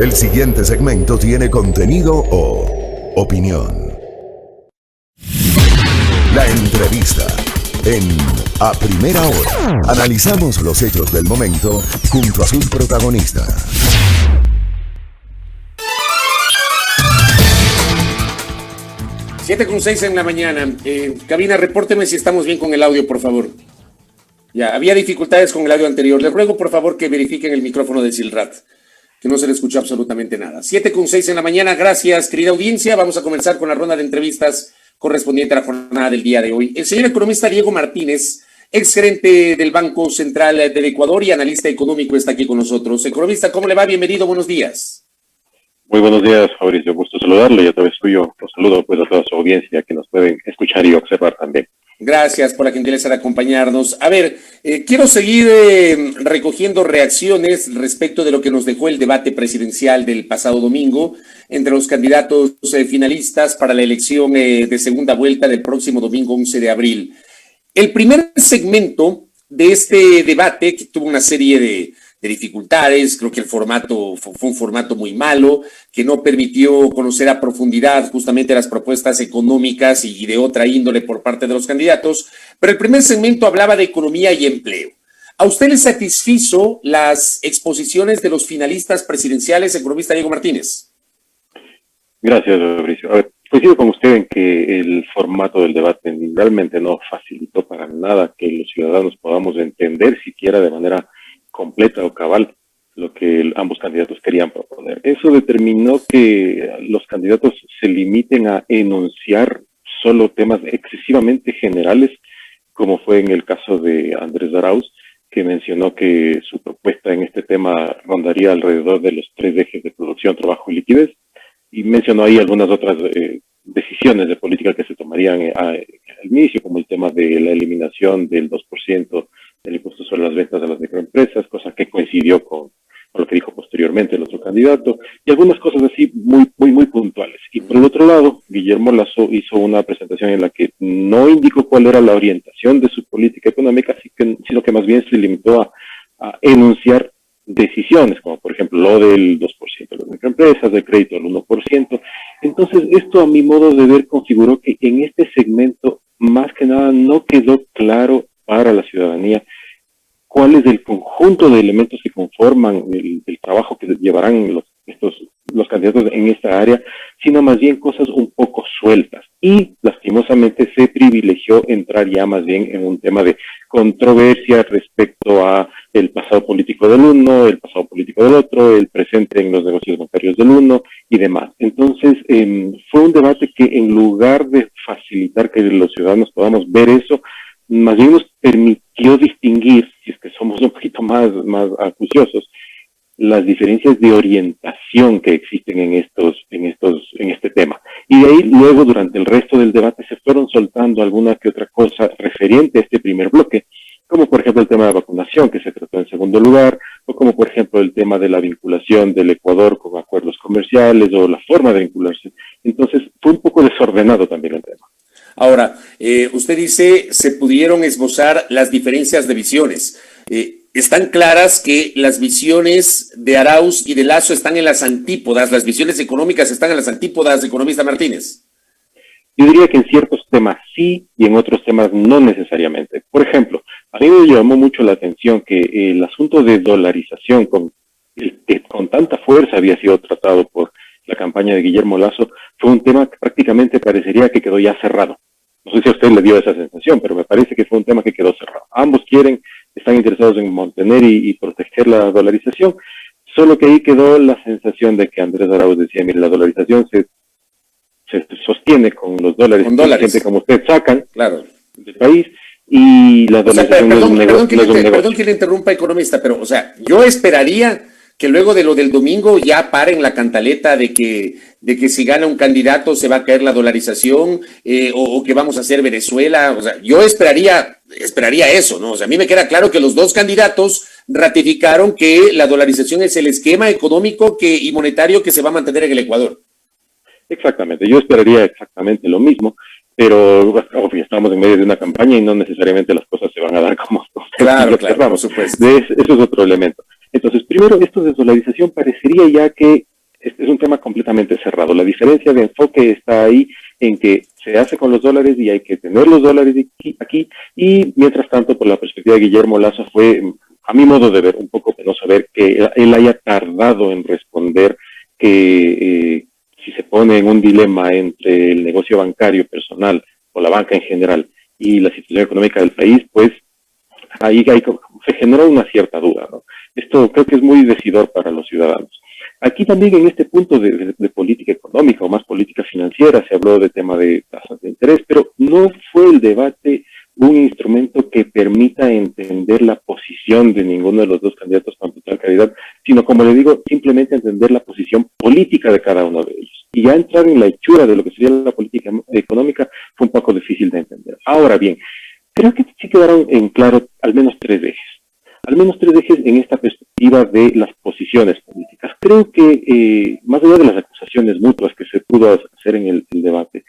El siguiente segmento tiene contenido o opinión. La entrevista en A Primera Hora. Analizamos los hechos del momento junto a sus protagonistas. 7:06 en la mañana. Cabina, repórteme si estamos bien con el audio, por favor. Ya, había dificultades con el audio anterior. Les ruego, por favor, que verifiquen el micrófono del Silrat, que no se le escuchó absolutamente nada. 7:06 en la mañana. Gracias, querida audiencia. Vamos a comenzar con la ronda de entrevistas correspondiente a la jornada del día de hoy. El señor economista Diego Martínez, exgerente del Banco Central del Ecuador y analista económico, está aquí con nosotros. Economista, ¿cómo le va? Bienvenido, buenos días. Muy buenos días, Fabricio. Gusto saludarle y a través suyo los saludo pues a toda su audiencia que nos pueden escuchar y observar también. Gracias por la gentileza de acompañarnos. A ver, quiero seguir recogiendo reacciones respecto de lo que nos dejó el debate presidencial del pasado domingo entre los candidatos finalistas para la elección de segunda vuelta del próximo domingo 11 de abril. El primer segmento de este debate, que tuvo una serie de dificultades, creo que el formato fue un formato muy malo, que no permitió conocer a profundidad justamente las propuestas económicas y de otra índole por parte de los candidatos, pero el primer segmento hablaba de economía y empleo. ¿A usted le satisfizo las exposiciones de los finalistas presidenciales, economista Diego Martínez? Gracias, Fabricio. A ver, coincido con usted en que el formato del debate realmente no facilitó para nada que los ciudadanos podamos entender siquiera de manera completa o cabal lo que ambos candidatos querían proponer. Eso determinó que los candidatos se limiten a enunciar solo temas excesivamente generales, como fue en el caso de Andrés Arauz, que mencionó que su propuesta en este tema rondaría alrededor de los 3 ejes de producción, trabajo y liquidez, y mencionó ahí algunas otras decisiones de política que se tomarían al inicio, como el tema de la eliminación del 2% del impuesto sobre las ventas de las microempresas, cosa que coincidió con lo que dijo posteriormente el otro candidato, y algunas cosas así muy puntuales. Y por el otro lado, Guillermo Lasso hizo una presentación en la que no indicó cuál era la orientación de su política económica, sino que más bien se limitó a enunciar decisiones, como por ejemplo lo del 2% de las microempresas, del crédito al 1%. Entonces, esto a mi modo de ver configuró que en este segmento, más que nada, no quedó claro para la ciudadanía cuál es el conjunto de elementos que conforman el trabajo que llevarán los candidatos en esta área, sino más bien cosas un poco sueltas. Y lastimosamente se privilegió entrar ya más bien en un tema de controversia respecto a el pasado político del uno, el pasado político del otro, el presente en los negocios bancarios del uno y demás. Entonces, fue un debate que en lugar de facilitar que los ciudadanos podamos ver eso, más bien nos permitió distinguir, si es que somos un poquito más acuciosos, las diferencias de orientación que existen en este tema. Y de ahí luego durante el resto del debate se fueron soltando alguna que otra cosa referente a este primer bloque, como por ejemplo el tema de vacunación que se trató en segundo lugar, o como por ejemplo el tema de la vinculación del Ecuador con acuerdos comerciales o la forma de vincularse. Entonces fue un poco desordenado también el tema. Ahora, usted dice, se pudieron esbozar las diferencias de visiones. Están claras que las visiones de Arauz y de Lasso están en las antípodas, las visiones económicas están en las antípodas, economista Martínez. Yo diría que en ciertos temas sí y en otros temas no necesariamente. Por ejemplo, a mí me llamó mucho la atención que el asunto de dolarización, que con tanta fuerza había sido tratado por la campaña de Guillermo Lasso, fue un tema que prácticamente parecería que quedó ya cerrado. No sé si a usted le dio esa sensación, pero me parece que fue un tema que quedó cerrado. Ambos están interesados en mantener y proteger la dolarización, solo que ahí quedó la sensación de que Andrés Arauz decía, mire, la dolarización se sostiene con los dólares que gente como usted sacan del país, y la dolarización perdón que le interrumpa, economista, pero, o sea, yo esperaría que luego de lo del domingo ya paren la cantaleta de que si gana un candidato se va a caer la dolarización o que vamos a hacer Venezuela. O sea, yo esperaría eso, ¿no? O sea, a mí me queda claro que los dos candidatos ratificaron que la dolarización es el esquema económico y monetario que se va a mantener en el Ecuador. Exactamente, yo esperaría exactamente lo mismo, pero obvio, estamos en medio de una campaña y no necesariamente las cosas se van a dar como claro, por supuesto. Eso es otro elemento. Entonces, Primero, esto de dolarización parecería ya que este es un tema completamente cerrado. La diferencia de enfoque está ahí en que se hace con los dólares y hay que tener los dólares aquí, y mientras tanto, por la perspectiva de Guillermo Lasso, fue, a mi modo de ver, un poco penoso ver que él haya tardado en responder que si se pone en un dilema entre el negocio bancario personal o la banca en general y la situación económica del país, pues ahí se generó una cierta duda, ¿no? Esto creo que es muy decidor para los ciudadanos. Aquí también en este punto de política económica o más política financiera se habló de tema de tasas de interés, pero no fue el debate un instrumento que permita entender la posición de ninguno de los dos candidatos con total claridad, sino, como le digo, simplemente entender la posición política de cada uno de ellos. Y ya entrar en la hechura de lo que sería la política económica fue un poco difícil de entender. Ahora bien, creo que sí quedaron en claro al menos tres ejes. Al menos tres ejes en esta perspectiva de las posiciones políticas. Creo que, más allá de las acusaciones mutuas que se pudo hacer en el debate,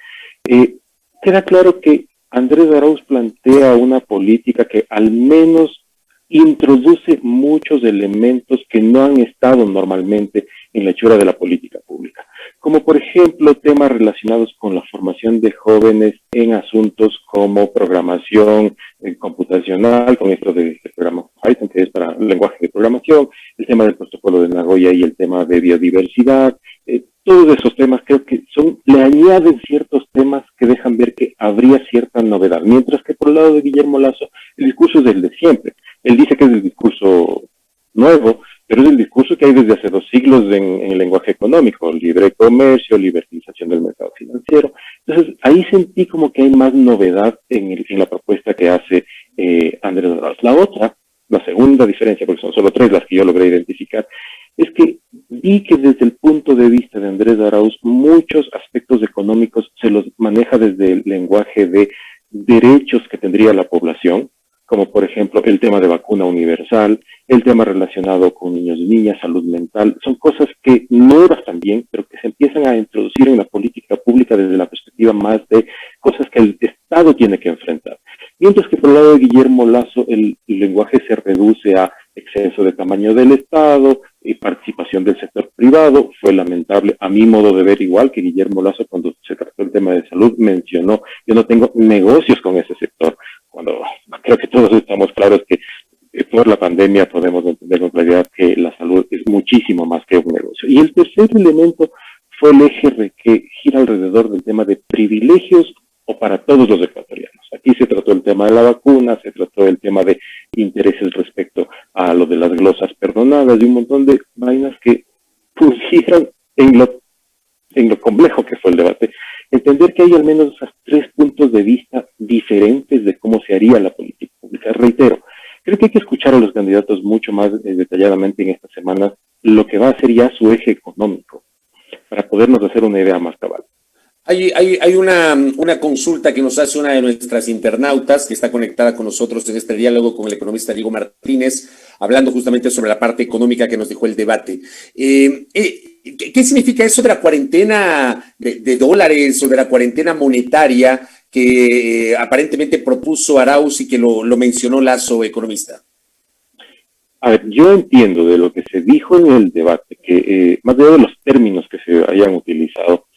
queda claro que Andrés Arauz plantea una política que al menos introduce muchos elementos que no han estado normalmente en la hechura de la política pública, como por ejemplo temas relacionados con la formación de jóvenes en asuntos como programación computacional, con esto del programa Python, que es para el lenguaje de programación, el tema del protocolo de Nagoya y el tema de biodiversidad. Todos esos temas creo que le añaden ciertos temas que dejan ver que habría cierta novedad, mientras que por el lado de Guillermo Lasso el discurso es el de siempre. Él dice que es el discurso nuevo, pero es el discurso que hay desde hace 2 siglos en el lenguaje económico: libre comercio, liberalización del mercado financiero. Entonces ahí sentí como que hay más novedad en la propuesta que hace Andrés Arauz. La segunda diferencia, porque son solo 3 las que yo logré identificar, es que vi que desde el punto de vista de Andrés Arauz muchos aspectos económicos se los maneja desde el lenguaje de derechos que tendría la población, como por ejemplo el tema de vacuna universal, el tema relacionado con niños y niñas, salud mental. Son cosas que no están bien, pero que se empiezan a introducir en la política pública desde la perspectiva más de cosas que el Estado tiene que enfrentar. Mientras que por el lado de Guillermo Lasso el lenguaje se reduce a exceso de tamaño del Estado y participación del sector privado. Fue lamentable, a mi modo de ver, igual que Guillermo Lasso, cuando se trató el tema de salud, mencionó: yo no tengo negocios con ese sector, cuando creo que todos estamos claros que por la pandemia podemos entender con claridad que la salud es muchísimo más que un negocio. Y el tercer elemento fue el eje que gira alrededor del tema de privilegios o para todos los ecuatorianos. Aquí se trató el tema de la vacuna, se trató el tema de intereses respecto a lo de las glosas perdonadas y un montón de vainas que pusieron en lo complejo que fue el debate, entender que hay al menos esos 3 puntos de vista diferentes de cómo se haría la política pública. Reitero, creo que hay que escuchar a los candidatos mucho más detalladamente en estas semanas lo que va a ser ya su eje económico, para podernos hacer una idea más cabal. Hay una consulta que nos hace una de nuestras internautas que está conectada con nosotros en este diálogo con el economista Diego Martínez, hablando justamente sobre la parte económica que nos dejó el debate. ¿Qué significa eso de la cuarentena de dólares o de la cuarentena monetaria que aparentemente propuso Arauz y que lo mencionó Lasso, economista? A ver, yo entiendo de lo que se dijo en el debate, que más allá de los términos que se hayan utilizado,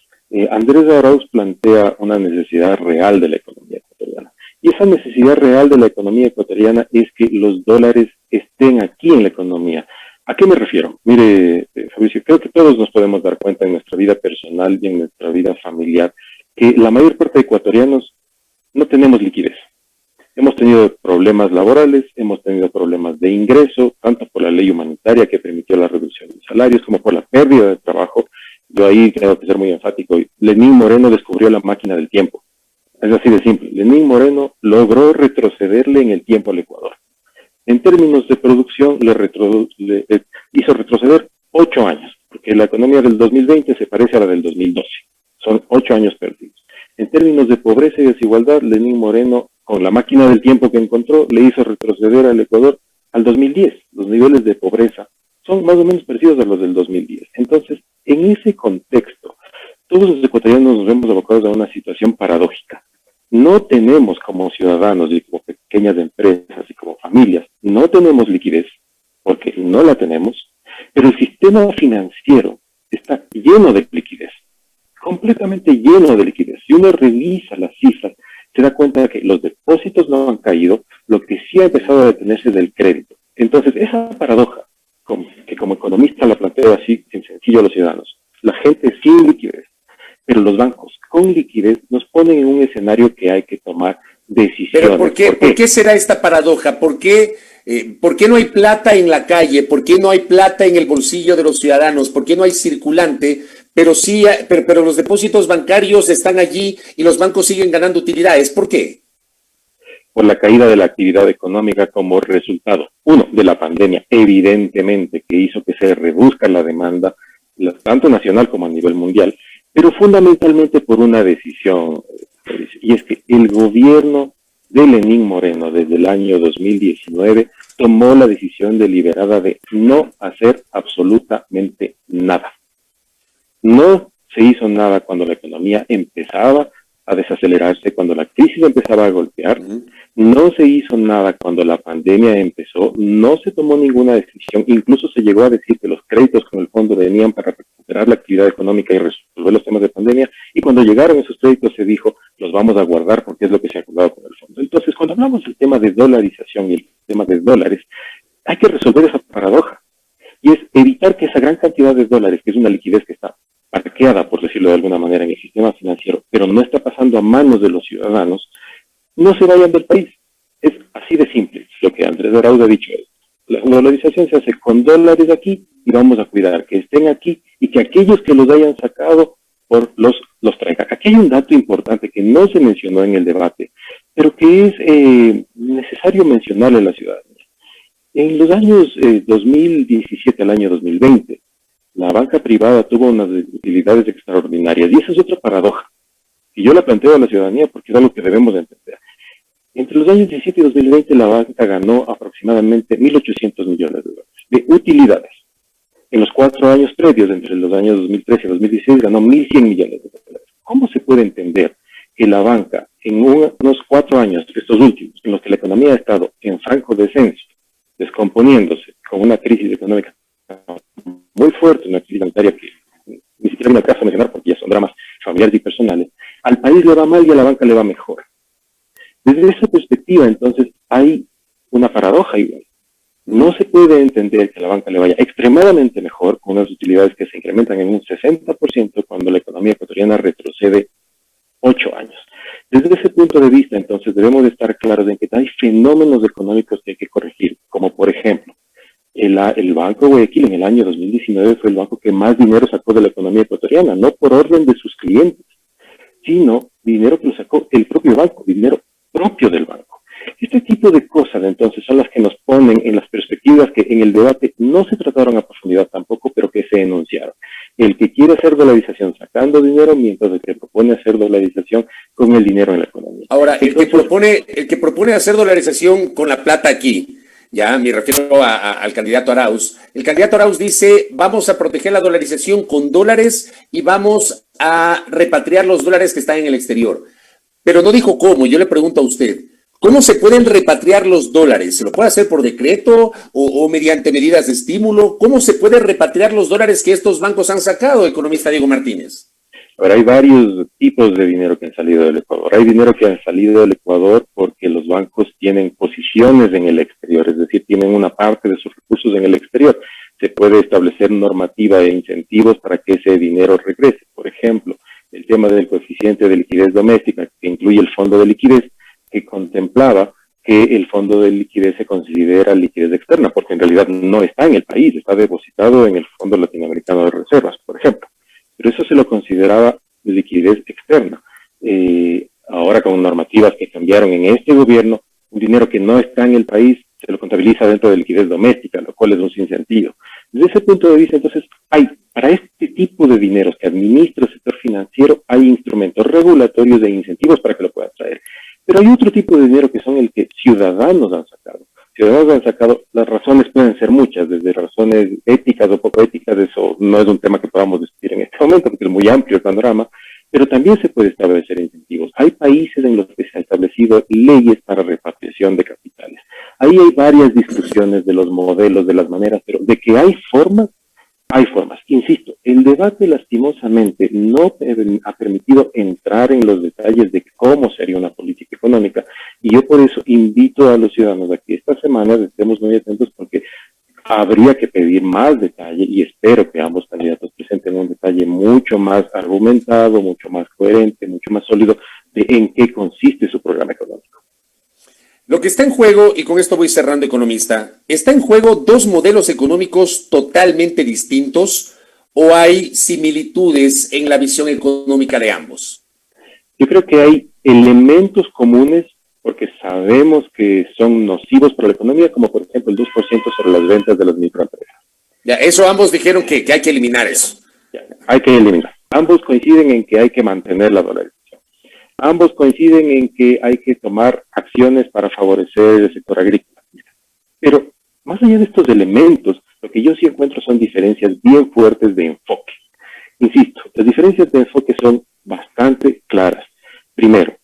Andrés Arauz plantea una necesidad real de la economía ecuatoriana. Y esa necesidad real de la economía ecuatoriana es que los dólares estén aquí en la economía. ¿A qué me refiero? Mire, Fabricio, creo que todos nos podemos dar cuenta en nuestra vida personal y en nuestra vida familiar que la mayor parte de ecuatorianos no tenemos liquidez. Hemos tenido problemas laborales, hemos tenido problemas de ingreso, tanto por la ley humanitaria que permitió la reducción de salarios como por la pérdida de trabajo. Yo ahí tengo que ser muy enfático. Lenín Moreno descubrió la máquina del tiempo. Es así de simple. Lenín Moreno logró retrocederle en el tiempo al Ecuador. En términos de producción, le hizo retroceder 8 años, porque la economía del 2020 se parece a la del 2012. Son 8 años perdidos. En términos de pobreza y desigualdad, Lenín Moreno, con la máquina del tiempo que encontró, le hizo retroceder al Ecuador al 2010. Los niveles de pobreza son más o menos parecidos a los del 2010. Entonces, en ese contexto, todos los ecuatorianos nos vemos abocados a una situación paradójica. No tenemos como ciudadanos y como pequeñas empresas y como familias, no tenemos liquidez, porque no la tenemos, Pero el sistema financiero está lleno de liquidez, completamente lleno de liquidez. Si uno revisa las cifras, se da cuenta de que los depósitos no han caído, lo que sí ha empezado a detenerse del crédito. Entonces, esa paradoja, que como economista la planteo así en sencillo a los ciudadanos, la gente sin liquidez, pero los bancos con liquidez nos ponen en un escenario que hay que tomar decisiones. Pero ¿por qué será esta paradoja? ¿Por qué no hay plata en la calle? ¿Por qué no hay plata en el bolsillo de los ciudadanos? ¿Por qué no hay circulante? Pero sí, pero los depósitos bancarios están allí y los bancos siguen ganando utilidades. ¿Por qué? Por la caída de la actividad económica como resultado, uno, de la pandemia, evidentemente, que hizo que se reduzca la demanda, tanto nacional como a nivel mundial, pero fundamentalmente por una decisión, y es que el gobierno de Lenín Moreno desde el año 2019 tomó la decisión deliberada de no hacer absolutamente nada. No se hizo nada cuando la economía empezaba a desacelerarse, cuando la crisis empezaba a golpear. No se hizo nada cuando la pandemia empezó, no se tomó ninguna decisión, incluso se llegó a decir que los créditos con el fondo venían para recuperar la actividad económica y resolver los temas de pandemia, y cuando llegaron esos créditos se dijo, los vamos a guardar porque es lo que se ha acordado con el fondo. Entonces, cuando hablamos del tema de dolarización y el tema de dólares, hay que resolver esa paradoja, y es evitar que esa gran cantidad de dólares, que es una liquidez que está parqueada, por decirlo de alguna manera, en el sistema financiero, pero no está pasando a manos de los ciudadanos, no se vayan del país. Es así de simple lo que Andrés Arauz ha dicho. La dolarización se hace con dólares aquí y vamos a cuidar que estén aquí y que aquellos que los hayan sacado los traigan. Aquí hay un dato importante que no se mencionó en el debate, pero que es necesario mencionarle a la ciudadanía. En los años 2017 al año 2020, la banca privada tuvo unas utilidades extraordinarias, y esa es otra paradoja. Y yo la planteo a la ciudadanía porque es algo que debemos de entender. Entre los años 17 y 2020 la banca ganó aproximadamente 1.800 millones de dólares de utilidades. En los 4 años previos, entre los años 2013 y 2016, ganó 1.100 millones de dólares. ¿Cómo se puede entender que la banca en unos 4 años, estos últimos, en los que la economía ha estado en franco descenso, descomponiéndose, con una crisis económica muy fuerte, una crisis sanitaria que ni siquiera me alcanza a mencionar porque ya son dramas familiares y personales, al país le va mal y a la banca le va mejor? Desde esa perspectiva, entonces, hay una paradoja igual. No se puede entender que a la banca le vaya extremadamente mejor con unas utilidades que se incrementan en un 60% cuando la economía ecuatoriana retrocede 8 años. Desde ese punto de vista, entonces, debemos de estar claros en que hay fenómenos económicos que hay que corregir, como por ejemplo, el Banco Guayaquil en el año 2019 fue el banco que más dinero sacó de la economía ecuatoriana, no por orden de sus clientes, sino dinero que lo sacó el propio banco, dinero propio del banco. Este tipo de cosas, entonces, son las que nos ponen en las perspectivas que en el debate no se trataron a profundidad tampoco, pero que se enunciaron. El que quiere hacer dolarización sacando dinero, mientras el que propone hacer dolarización con el dinero en la economía. Ahora, el que propone hacer dolarización con la plata aquí, ya me refiero al candidato Arauz. El candidato Arauz dice, vamos a proteger la dolarización con dólares y vamos a repatriar los dólares que están en el exterior. Pero no dijo cómo. Yo le pregunto a usted, ¿cómo se pueden repatriar los dólares? ¿Se lo puede hacer por decreto o mediante medidas de estímulo? ¿Cómo se puede repatriar los dólares que estos bancos han sacado, economista Diego Martínez? Ahora, hay varios tipos de dinero que han salido del Ecuador. Hay dinero que han salido del Ecuador porque los bancos tienen posiciones en el exterior, es decir, tienen una parte de sus recursos en el exterior. Se puede establecer normativa e incentivos para que ese dinero regrese. Por ejemplo, el tema del coeficiente de liquidez doméstica, que incluye el fondo de liquidez, que contemplaba que el fondo de liquidez se considera liquidez externa, porque en realidad no está en el país, está depositado en el Fondo Latinoamericano de Reservas, por ejemplo. Pero eso se lo consideraba liquidez externa. Ahora, con normativas que cambiaron en este gobierno, un dinero que no está en el país se lo contabiliza dentro de liquidez doméstica, lo cual es un sinsentido. Desde ese punto de vista, entonces, para este tipo de dineros que administra el sector financiero, hay instrumentos regulatorios e incentivos para que lo puedan traer. Pero hay otro tipo de dinero que son el que ciudadanos han sacado. Las razones pueden ser muchas, desde razones éticas o poco éticas, eso no es un tema que podamos discutir en este momento, porque es muy amplio el panorama, pero también se puede establecer incentivos. Hay países en los que se han establecido leyes para repatriación de capitales. Ahí hay varias discusiones de los modelos, de las maneras, pero de que hay formas, hay formas. Insisto, el debate lastimosamente no ha permitido entrar en los detalles de cómo sería una política económica, y yo por eso invito a los ciudadanos a que esta semana estemos muy atentos, porque habría que pedir más detalle, y espero que ambos candidatos presenten un detalle mucho más argumentado, mucho más coherente, mucho más sólido de en qué consiste su programa económico. Lo que está en juego, y con esto voy cerrando, economista, ¿está en juego dos modelos económicos totalmente distintos o hay similitudes en la visión económica de ambos? Yo creo que hay elementos comunes, porque sabemos que son nocivos para la economía, como por ejemplo el 2% sobre las ventas de las microempresas. Ya, eso ambos dijeron que hay que eliminar eso. Ya, hay que eliminar. Ambos coinciden en que hay que mantener la dolarización. Ambos coinciden en que hay que tomar acciones para favorecer el sector agrícola. Pero más allá de estos elementos, lo que yo sí encuentro son diferencias bien fuertes de enfoque. Insisto, las diferencias de enfoque son bastante claras. Primero,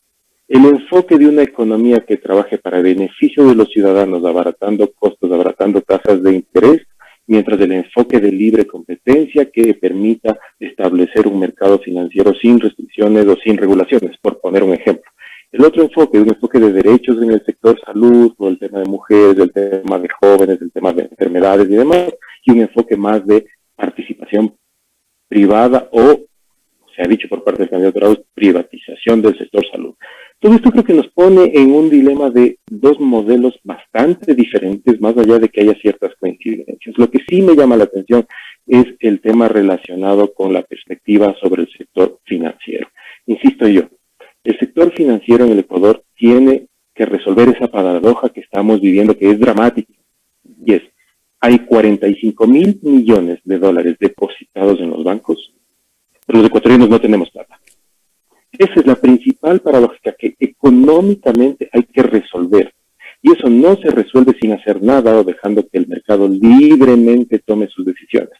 el enfoque de una economía que trabaje para beneficio de los ciudadanos, abaratando costos, abaratando tasas de interés, mientras el enfoque de libre competencia que permita establecer un mercado financiero sin restricciones o sin regulaciones, por poner un ejemplo. El otro enfoque, un enfoque de derechos en el sector salud, o el tema de mujeres, el tema de jóvenes, el tema de enfermedades y demás, y un enfoque más de participación privada o, se ha dicho por parte del candidato Arauz, privatización del sector salud. Todo esto creo que nos pone en un dilema de dos modelos bastante diferentes, más allá de que haya ciertas coincidencias. Lo que sí me llama la atención es el tema relacionado con la perspectiva sobre el sector financiero. Insisto yo, el sector financiero en el Ecuador tiene que resolver esa paradoja que estamos viviendo, que es dramática, y es, hay 45.000 millones de dólares depositados en los bancos, pero los ecuatorianos no tenemos plata. Esa es la principal paradoja que económicamente hay que resolver. Y eso no se resuelve sin hacer nada o dejando que el mercado libremente tome sus decisiones.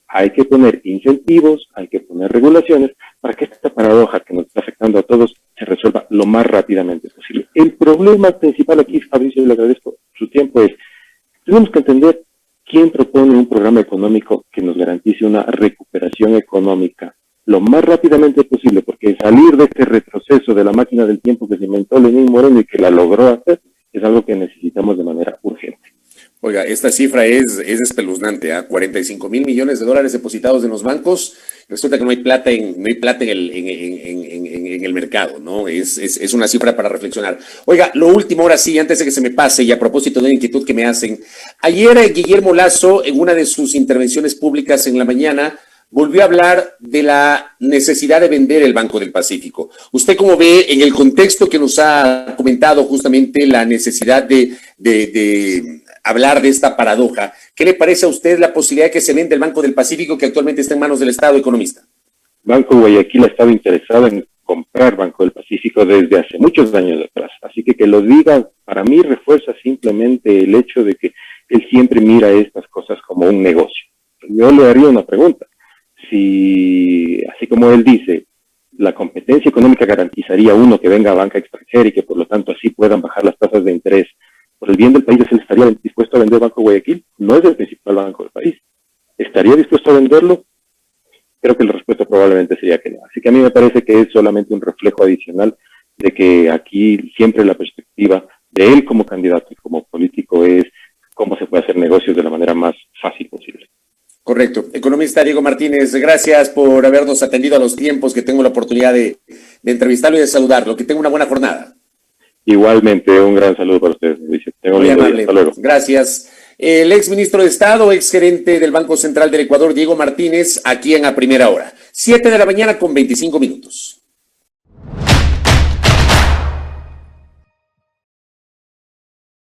Hay que poner incentivos, hay que poner regulaciones para que esta paradoja que nos está afectando a todos se resuelva lo más rápidamente posible. El problema principal aquí, Fabricio, le agradezco su tiempo, es tenemos que entender quién propone un programa económico que nos garantice una recuperación económica lo más rápidamente posible, porque salir de este retroceso de la máquina del tiempo que se inventó Lenín Moreno y que la logró hacer, es algo que necesitamos de manera urgente. Oiga, esta cifra es espeluznante, ¿eh? 45.000 millones de dólares depositados en los bancos. Resulta que no hay plata en el mercado, ¿no? Es una cifra para reflexionar. Oiga, lo último, ahora sí, antes de que se me pase, y a propósito de la inquietud que me hacen, ayer Guillermo Lasso, en una de sus intervenciones públicas en la mañana, volvió a hablar de la necesidad de vender el Banco del Pacífico. ¿Usted cómo ve, en el contexto que nos ha comentado justamente la necesidad de hablar de esta paradoja, qué le parece a usted la posibilidad de que se venda el Banco del Pacífico, que actualmente está en manos del Estado, economista? Banco Guayaquil ha estado interesado en comprar Banco del Pacífico desde hace muchos años atrás. Así que lo diga, para mí refuerza simplemente el hecho de que él siempre mira estas cosas como un negocio. Yo le haría una pregunta. Si, así como él dice, la competencia económica garantizaría uno que venga a banca extranjera y que por lo tanto así puedan bajar las tasas de interés, por el bien del país, ¿él estaría dispuesto a vender Banco Guayaquil? No es el principal banco del país. ¿Estaría dispuesto a venderlo? Creo que la respuesta probablemente sería que no. Así que a mí me parece que es solamente un reflejo adicional de que aquí siempre la perspectiva de él como candidato y como político es cómo se puede hacer negocios de la manera más fácil posible. Correcto. Economista Diego Martínez, gracias por habernos atendido a los tiempos que tengo la oportunidad de entrevistarlo y de saludarlo. Que tenga una buena jornada. Igualmente, un gran saludo para ustedes. Muy amable. Hasta luego. Gracias. El ex ministro de Estado, ex gerente del Banco Central del Ecuador, Diego Martínez, aquí en A Primera Hora. 7 de la mañana con 25 minutos.